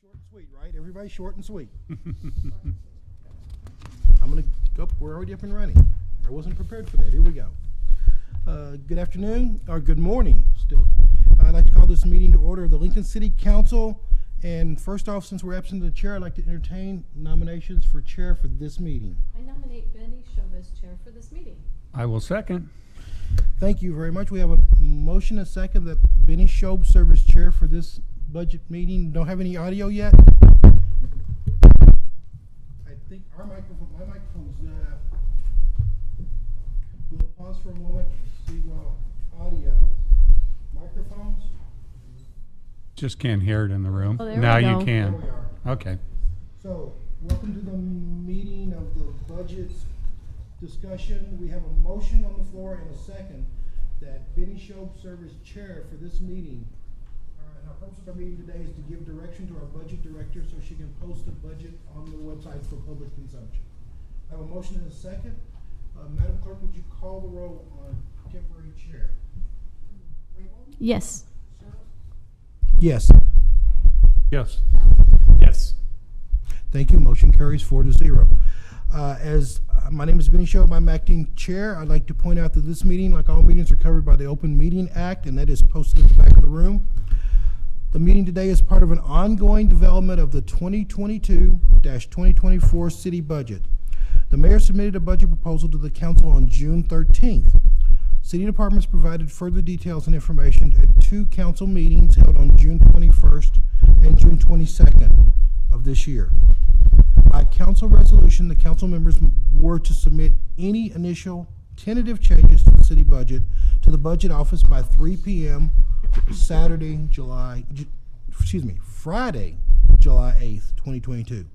Short and sweet, right? Everybody short and sweet. I'm going to go. We're already up and running. I wasn't prepared for that. Here we go. Good afternoon, or good morning still. I'd like to call this meeting to order of the Lincoln City Council. And first off, since we're absent of the chair, I'd like to entertain nominations for chair for this meeting. I nominate Benny Shob as chair for this meeting. I will second. Thank you very much. We have a motion and a second that Benny Shob serve as chair for this budget meeting. Don't have any audio yet. I think my microphone's, we'll pause for a moment to see audio. Microphones? Just can't hear it in the room. Oh, there now we go. you There can. we are. Okay. So, welcome to the meeting of the budget discussion. We have a motion on the floor and a second that Benny Shob serve as chair for this meeting. And our purpose of our meeting today is to give direction to our budget director so she can post the budget on the website for public consumption. I have a motion and a second. Madam Clerk, would you call the roll on temporary chair? Yes. Yes. Yes. Yes. Thank you. Motion carries 4-0. My name is Benny Shob. I'm acting chair. I'd like to point out that this meeting, like all meetings, are covered by the Open Meeting Act, and that is posted at the back of the room. The meeting today is part of an ongoing development of the 2022-2024 city budget. The mayor submitted a budget proposal to the council on June 13th. City departments provided further details and information at 2 council meetings held on June 21st and June 22nd of this year. By council resolution, the council members were to submit any initial tentative changes to the city budget to the budget office by 3 p.m. Friday, July 8th, 2022.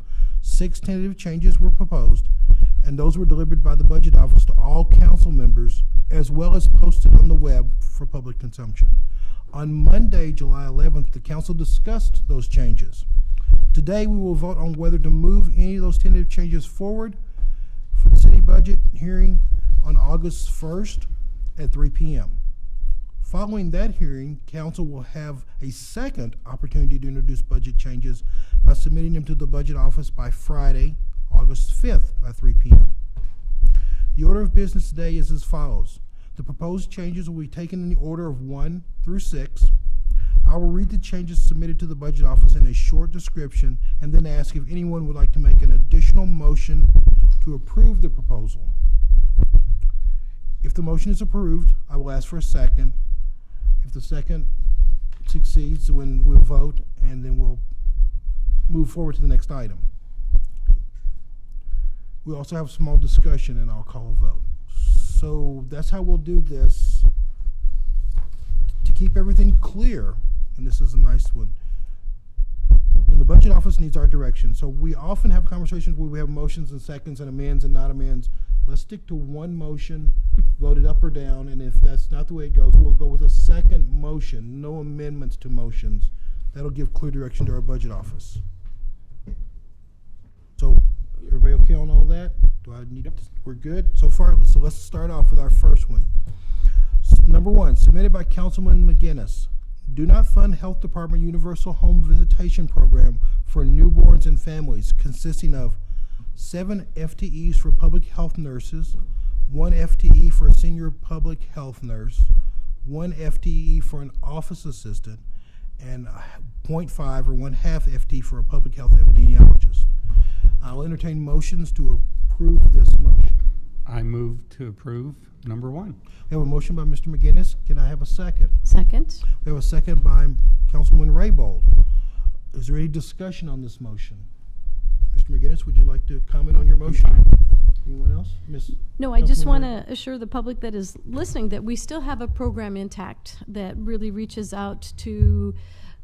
6 tentative changes were proposed, and those were delivered by the budget office to all council members, as well as posted on the web for public consumption. On Monday, July 11th, the council discussed those changes. Today, we will vote on whether to move any of those tentative changes forward for the city budget hearing on August 1st at 3 p.m. Following that hearing, council will have a second opportunity to introduce budget changes by submitting them to the budget office by Friday, August 5th by 3 p.m. The order of business today is as follows. The proposed changes will be taken in the order of 1 through 6. I will read the changes submitted to the budget office in a short description and then ask if anyone would like to make an additional motion to approve the proposal. If the motion is approved, I will ask for a second. If the second succeeds, then we'll vote and then we'll move forward to the next item. We also have a small discussion and I'll call a vote. So that's how we'll do this. To keep everything clear, and this is a nice one, and the budget office needs our direction. So we often have conversations where we have motions and seconds and amends and not amends. Let's stick to one motion, vote it up or down, and if that's not the way it goes, we'll go with a second motion, no amendments to motions. That'll give clear direction to our budget office. So everybody okay on all that? Do I need to, we're good so far? So let's start off with our first one. Number 1, submitted by Councilman McGinnis. Do not fund Health Department Universal Home Visitation Program for newborns and families, consisting of 7 FTEs for public health nurses, 1 FTE for a senior public health nurse, 1 FTE for an office assistant, and 0.5 or 1/2 FTE for a public health epidemiologist. I'll entertain motions to approve this motion. I move to approve number 1. We have a motion by Mr. McGinnis. Can I have a second? Second. We have a second by Councilwoman Raybold. Is there any discussion on this motion? Mr. McGinnis, would you like to comment on your motion? Anyone else? Ms. No, I just want Councilwoman to assure the public that is listening that we still have a program intact that really reaches out to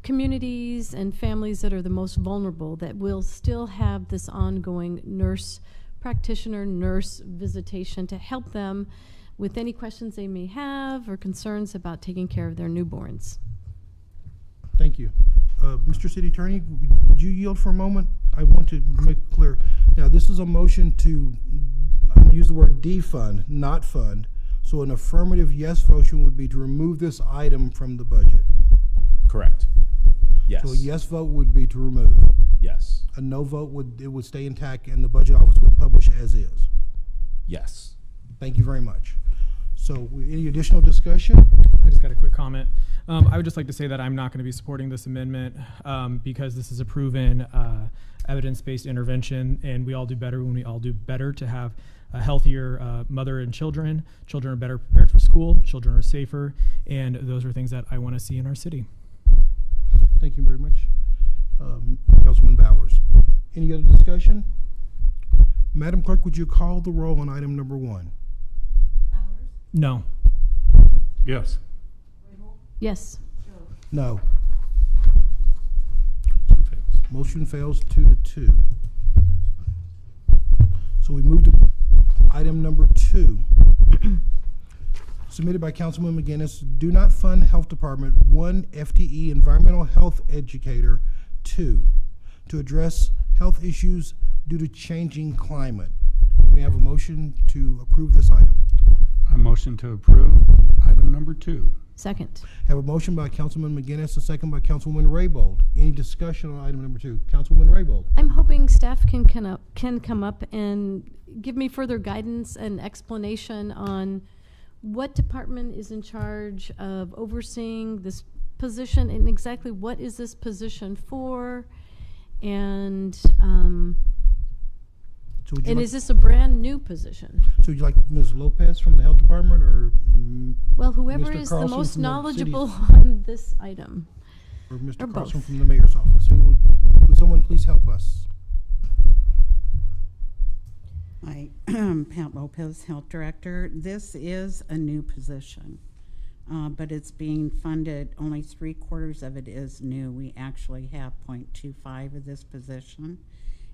communities and families that are the most vulnerable, that will still have this ongoing nurse visitation to help them with any questions they may have or concerns about taking care of their newborns. Thank you. Mr. City Attorney, would you yield for a moment? I want to make clear. Now, this is a motion to, I'm going to use the word defund, not fund. So an affirmative yes motion would be to remove this item from the budget. Correct. Yes. So a yes vote would be to remove. Yes. A no vote would stay intact and the budget office would publish as is. Yes. Thank you very much. So any additional discussion? I just got a quick comment. I would just like to say that I'm not going to be supporting this amendment because this is a proven evidence-based intervention, and we all do better when we all do better to have a healthier mother and children. Children are better prepared for school. Children are safer, and those are things that I want to see in our city. Thank you very much. Councilman Bowers. Any other discussion? Madam Clerk, would you call the roll on item number 1? No. Yes. Yes. No. Motion fails. Motion fails 2-2. So we move to item number 2. Submitted by Councilman McGinnis. Do not fund Health Department 1 FTE Environmental Health Educator 2 to address health issues due to changing climate. May I have a motion to approve this item? I motion to approve item number 2. Second. Have a motion by Councilman McGinnis, a second by Councilwoman Raybold. Any discussion on item number 2? Councilwoman Raybold. I'm hoping staff can come up and give me further guidance and explanation on what department is in charge of overseeing this position and exactly what is this position for, and So would you like, is this a brand new position? so would you like Ms. Lopez from the Health Department or Well, whoever Mr. is the Carlson most from the knowledgeable on this item. Mr. Or Carlson both. from the Mayor's Office? Who would someone please help us? Hi, Pat Lopez, Health Director. This is a new position, but it's being funded, only 3/4 of it is new. We actually have 0.25 of this position.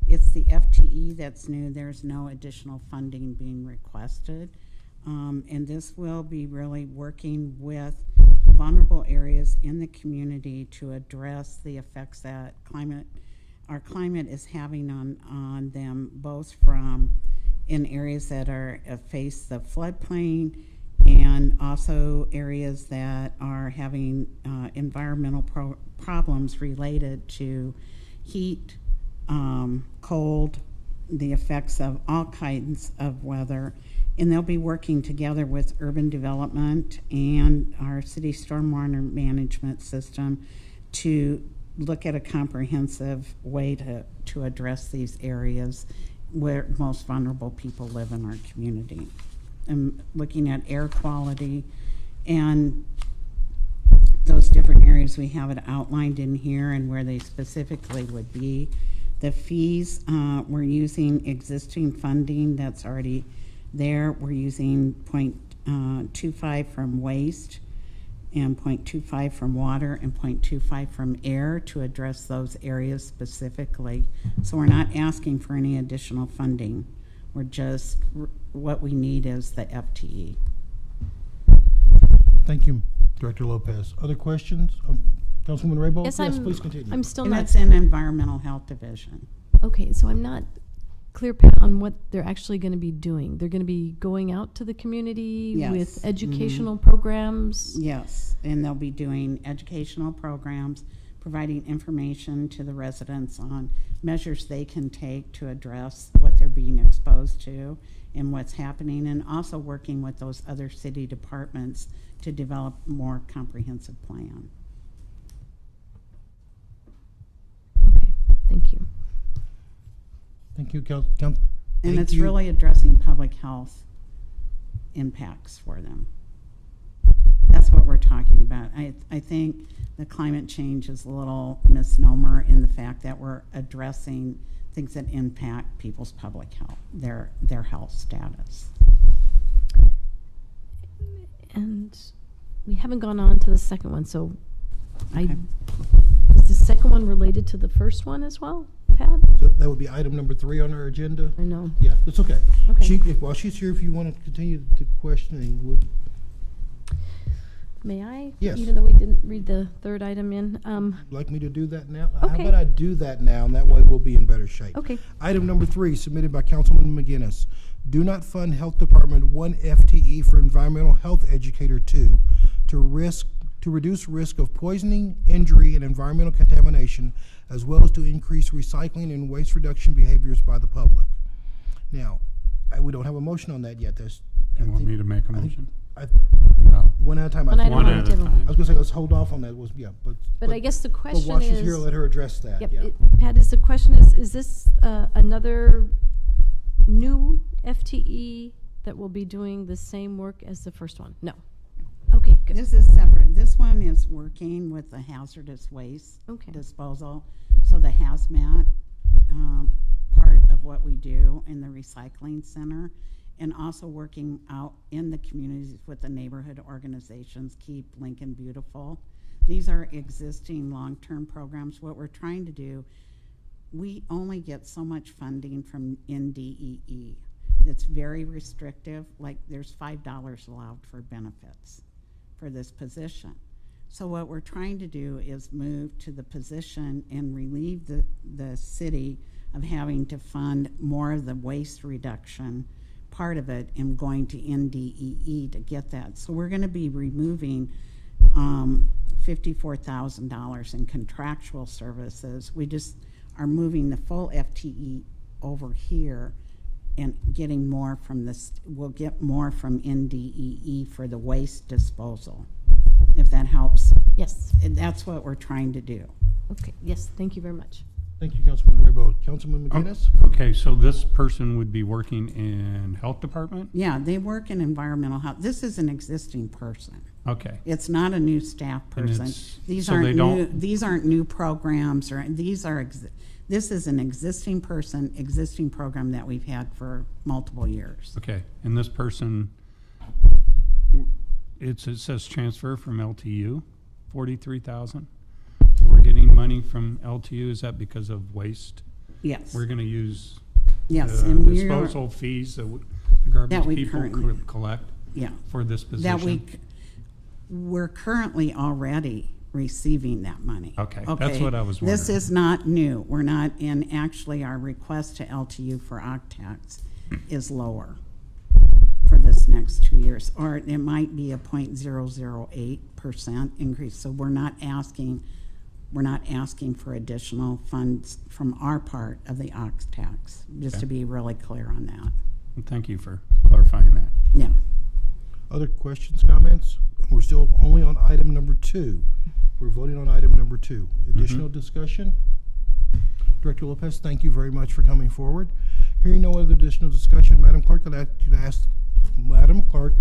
It's the FTE that's new. There's no additional funding being requested. And this will be really working with vulnerable areas in the community to address the effects that our climate is having on them, both from in areas that are face the floodplain and also areas that are having environmental problems related to heat, cold, the effects of all kinds of weather. And they'll be working together with urban development and our city stormwater management system to look at a comprehensive way to address these areas where most vulnerable people live in our community. And looking at air quality and those different areas, we have it outlined in here and where they specifically would be. The fees, we're using existing funding that's already there. We're using 0.25 from waste and 0.25 from water and 0.25 from air to address those areas specifically. So we're not asking for any additional funding. We're just, what we need is the FTE. Thank you, Director Lopez. Other questions? Councilwoman Raybold? Yes, please continue. I'm still And not. that's in Environmental Health Division. Okay, so I'm not clear, Pat, on what they're actually going to be doing. They're going to be going out to the community Yes. with educational programs. Yes, and they'll be doing educational programs, providing information to the residents on measures they can take to address what they're being exposed to and what's happening, and also working with those other city departments to develop a more comprehensive plan. Okay, thank you. Thank you, And thank it's you. really addressing public health impacts for them. That's what we're talking about. I think the climate change is a little misnomer in the fact that we're addressing things that impact people's public health, their health status. And we haven't gone on to the second one, so Okay. is the second one related to the first one as well, Pat? So that would be item number 3 on our agenda. I know. Yeah, it's okay. Okay. While she's here, if you want to continue the questioning, would May I? Yes. Even though we didn't read the third item in. you like me to do that now? How Okay. about I do that now, and that way we'll be in better shape. Okay. Item number 3, submitted by Councilman McGinnis. Do not fund Health Department 1 FTE for Environmental Health Educator 2 to to reduce risk of poisoning, injury, and environmental contamination, as well as to increase recycling and waste reduction behaviors by the public. Now, we don't have a motion on that yet. That's, You want me to make a I think- motion? I, No. one at a time. One item One on the at a table. I time. was gonna say, let's hold off on that, But I guess the but question while she's is. here, let her address that, Yep, yeah. Pat, is the question is this another new FTE that will be doing the same work as the first one? No. Okay, good. This is separate. This one is working with the hazardous waste Okay. disposal. So the hazmat part of what we do in the recycling center, and also working out in the communities with the neighborhood organizations, Keep Lincoln Beautiful. These are existing long-term programs. What we're trying to do, we only get so much funding from NDEE. It's very restrictive, like there's $5 allowed for benefits for this position. So what we're trying to do is move to the position and relieve the city of having to fund more of the waste reduction part of it and going to NDEE to get that. So we're going to be removing $54,000 in contractual services. We just are moving the full FTE over here and getting more from this. We'll get more from NDEE for the waste disposal, if that helps. Yes. And that's what we're trying to do. Okay. Yes. Thank you very much. Thank you, Councilman Raybold. Councilman McGinnis? Okay, so this person would be working in health department? Yeah, they work in environmental health. This is an existing person. Okay. It's not a new staff And person. it's- These so they aren't new. don't- These aren't new programs, or these are. This is an existing person, existing program that we've had for multiple years. Okay, and this person, it says transfer from LTU, 43,000. So we're getting money from LTU, is that because of waste? Yes. We're gonna use Yes, the and we're disposal fees that the garbage we people currently- collect yeah. for this That position? we're currently already receiving that money. Okay, that's what I was This wondering. is not new. We're not, and actually our request to LTU for octax is lower for this next 2 years, or it might be a 0.008% increase. So we're not asking for additional funds from our part of the octax, just Okay. to be really clear on that. Thank you for clarifying that. Yeah. Other questions, comments? We're still only on item number 2. We're voting on item number 2. Additional discussion? Director Lopez, thank you very much for coming forward. Hearing no other additional discussion, Madam Clerk,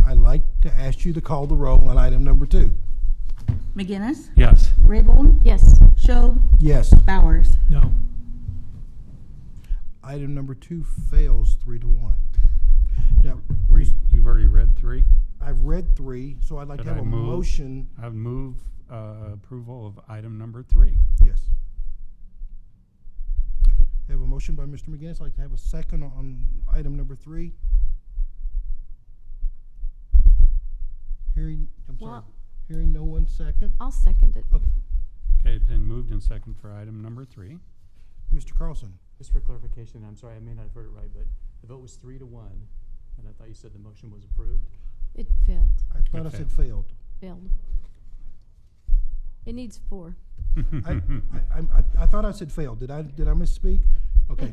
I'd like to ask you to call the roll on item number 2. McGinnis, Yes. Raybold, Yes. Schob, Yes. Bowers. No. Item number 2 fails 3-1. Now, You've already read 3? I've read 3, so I'd like to Could have I a move? motion. I would move approval of item number 3. Yes. I have a motion by Mr. McGinnis. I'd like to have a second on item number 3. Hearing Well- no one second. I'll second it. Okay, Okay, it's been moved and second for item number 3. Mr. Carlson. Just for clarification, I'm sorry, I may not have heard it right, but the vote was 3-1, and I thought you said the motion was approved. It failed. I thought I said failed. Failed. It needs 4. I thought I said failed. Did I misspeak? Okay.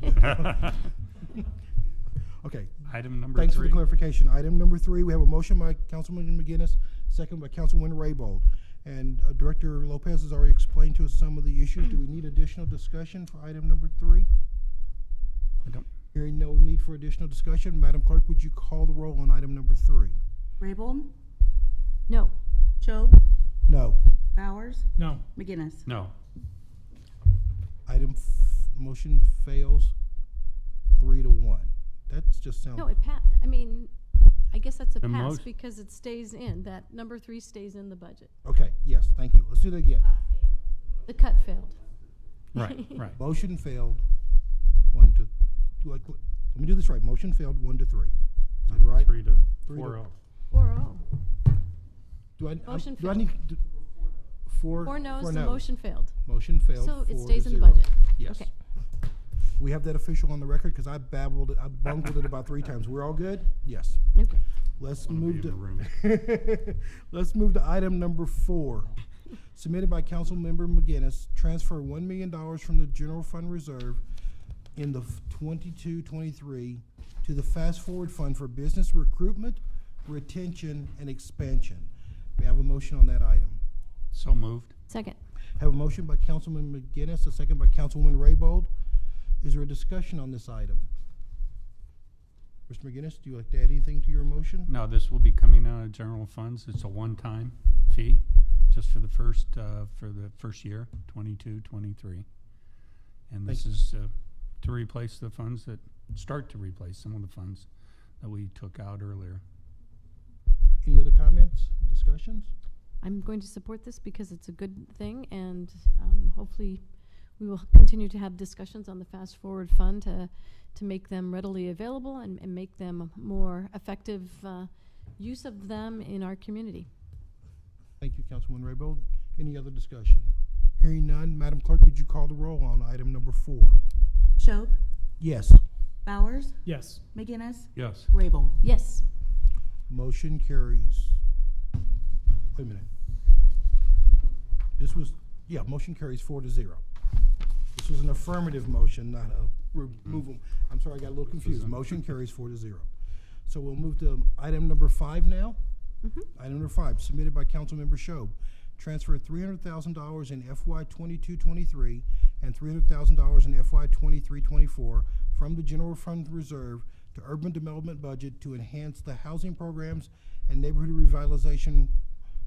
Okay. Item number 3. Thanks for the clarification. Item number 3, we have a motion by Councilman McGinnis, second by Councilman Raybold. And Director Lopez has already explained to us some of the issues. Do we need additional discussion for item number 3? I don't. Hearing no need for additional discussion, Madam Clerk, would you call the roll on item number 3? Raybold, No. Schob, No. Bowers, No. McGinnis. No. Motion fails 3-1. That's just sounds. No, I mean, I guess that's a The pass motion- because it stays in. That number 3 stays in the budget. Okay, yes, thank you. Let's do that again. The cut failed. Right, right. Motion failed 1 to, let me do this right. Motion failed 1 to 3. Is that right? 3 to 3 to 4-0. 4-0. Do Motion I failed. need to, 4 4 no's, the no's. motion failed. Motion failed. So it 4 stays to in the 0. budget. Yes. Okay. We have that official on the record because I bungled it about 3 times. We're all good? Yes. Okay. Let's Wanna move be in to, let's move to item number 4. Submitted by Councilmember McGinnis, transfer $1 million from the general fund reserve in the 22-23 to the Fast Forward Fund for business recruitment, retention, and expansion. May I have a motion on that item? So moved. Second. Have a motion by Councilman McGinnis, a second by Councilwoman Raybold. Is there a discussion on this item? Mr. McGinnis, do you like to add anything to your motion? No, this will be coming out of general funds. It's a one-time fee, just for the first year, 22, 23. And this Thank is to replace the funds start to replace some of the funds that we took out earlier. Any other comments, discussions? I'm going to support this because it's a good thing, and hopefully we will continue to have discussions on the Fast Forward Fund to make them readily available and make them more effective use of them in our community. Thank you, Councilwoman Raybold. Any other discussion? Hearing none, Madam Clerk, would you call the roll on item number 4? Schob, Yes. Bowers, Yes. McGinnis, Yes. Raybold. Yes. Motion carries. Wait a minute. Motion carries 4-0. This was an affirmative motion, not a removal. I'm sorry, I got a little confused. Motion carries 4-0. So we'll move to item number 5 now. Item number 5, submitted by Councilmember Schob. Transfer $300,000 in FY 22-23 and $300,000 in FY 23-24 from the general fund reserve to urban development budget to enhance the housing programs and neighborhood revitalization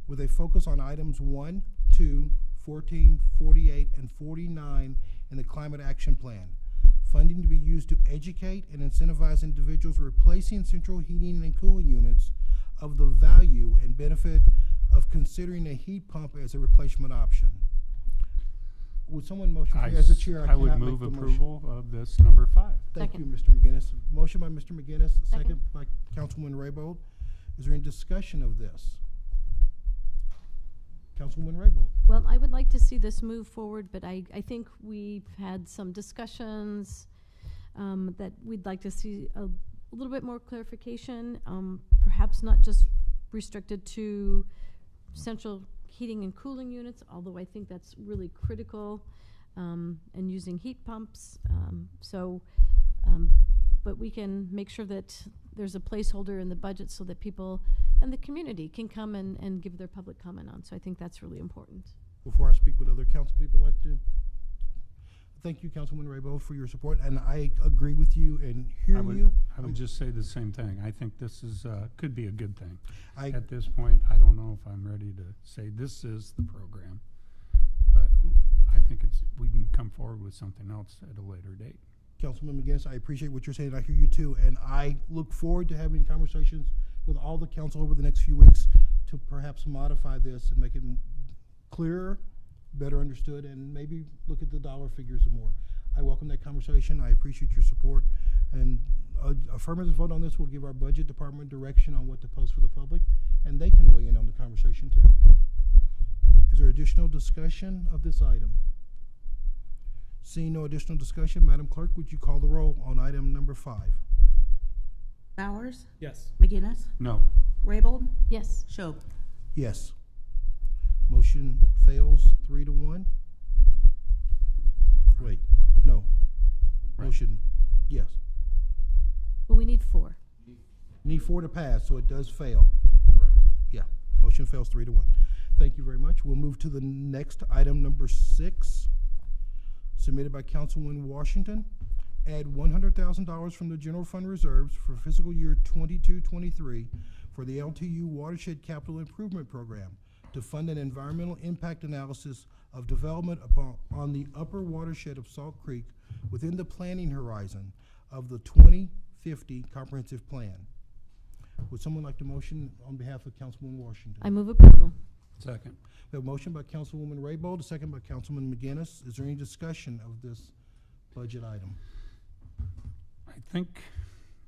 with a focus on items 1, 2, 14, 48, and 49 in the Climate Action Plan. Funding to be used to educate and incentivize individuals replacing central heating and cooling units of the value and benefit of considering a heat pump as a replacement option. Would someone motion, as a chair, I would cannot make move the motion. approval of this number 5. Thank you, Second. Mr. McGinnis. Motion by Mr. McGinnis, second Second. by Councilwoman Raybold. Is there any discussion of this? Councilwoman Raybold. Well, I would like to see this move forward, but I think we've had some discussions that we'd like to see a little bit more clarification, perhaps not just restricted to central heating and cooling units, although I think that's really critical, and using heat pumps. But we can make sure that there's a placeholder in the budget so that people and the community can come and give their public comment on. So I think that's really important. Before I speak, would other council people like to? Thank you, Councilwoman Raybold, for your support, and I agree with you and hear you. I would just say the same thing. I think this is could be a good thing. I At this point, I don't know if I'm ready to say this is the program, but I think we can come forward with something else at a later date. Councilman McGinnis, I appreciate what you're saying. I hear you too, and I look forward to having conversations with all the council over the next few weeks to perhaps modify this and make it clearer, better understood, and maybe look at the dollar figures more. I welcome that conversation. I appreciate your support, and affirmative vote on this will give our budget department direction on what to post for the public, and they can weigh in on the conversation too. Is there additional discussion of this item? Seeing no additional discussion, Madam Clerk, would you call the roll on item number 5? Bowers, Yes. McGinnis, No. Raybold, Yes. Schob. Yes. Motion fails 3-1. Wait, no. Right. Motion, yes. Well, we need 4. Need 4 to pass, so it does fail. Yeah, motion fails 3-1. Thank you very much. We'll move to the next item, number 6, submitted by Councilwoman Washington. Add $100,000 from the general fund reserves for fiscal year 22-23 for the LTU Watershed Capital Improvement Program to fund an environmental impact analysis of development on the upper watershed of Salt Creek within the planning horizon of the 2050 Comprehensive Plan. Would someone like to motion on behalf of Councilwoman Washington? I move approval. Second. We have a motion by Councilwoman Raybold, a second by Councilman McGinnis. Is there any discussion of this budget item? I think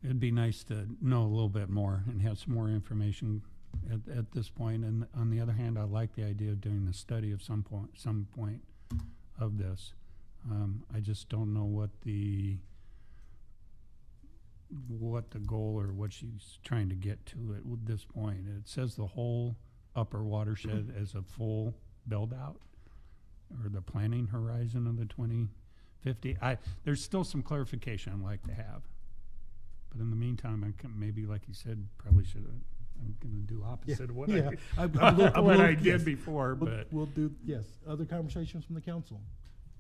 it'd be nice to know a little bit more and have some more information at this point. And on the other hand, I like the idea of doing a study of some point of this. I just don't know what the what the goal or what she's trying to get to at this point. It says the whole upper watershed as a full build-out, or the planning horizon of the 2050. There's still some clarification I'd like to have. But in the meantime, maybe, like you said, probably should have, I'm going to do opposite of what Yeah, what I did yes. before, but. We'll do, yes. Other conversations from the council?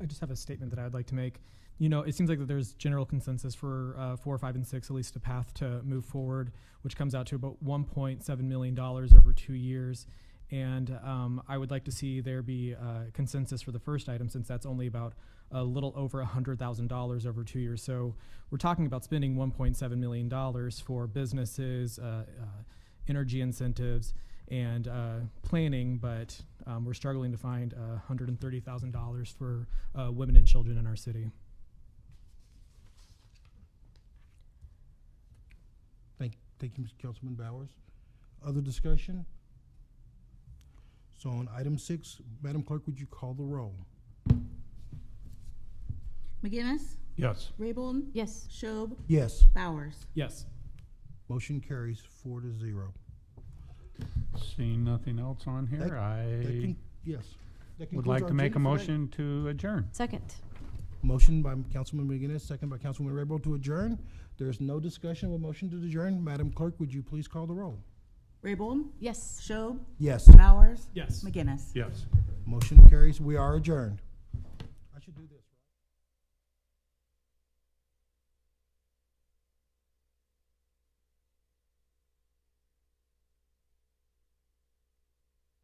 I just have a statement that I'd like to make. You know, it seems like that there's general consensus for 4, 5, and 6, at least a path to move forward, which comes out to about $1.7 million over 2 years. And I would like to see there be consensus for the first item, since that's only about a little over $100,000 over 2 years. So we're talking about spending $1.7 million for businesses, energy incentives, and planning, but we're struggling to find $130,000 for women and children in our city. Thank you, Mr. Councilman Bowers. Other discussion? So on item 6, Madam Clerk, would you call the roll? McGinnis, Yes. Raybold, Yes. Schob, Yes. Bowers. Yes. Motion carries 4-0. Seeing nothing else on here, Yes. That would concludes like our to make a agenda for today. motion to adjourn. Second. Motion by Councilman McGinnis, second by Councilman Raybold to adjourn. There's no discussion of a motion to adjourn. Madam Clerk, would you please call the roll? Raybold, Yes. Schob, Yes. Bowers, Yes. McGinnis. Yes. Motion carries. We are adjourned. I should do this.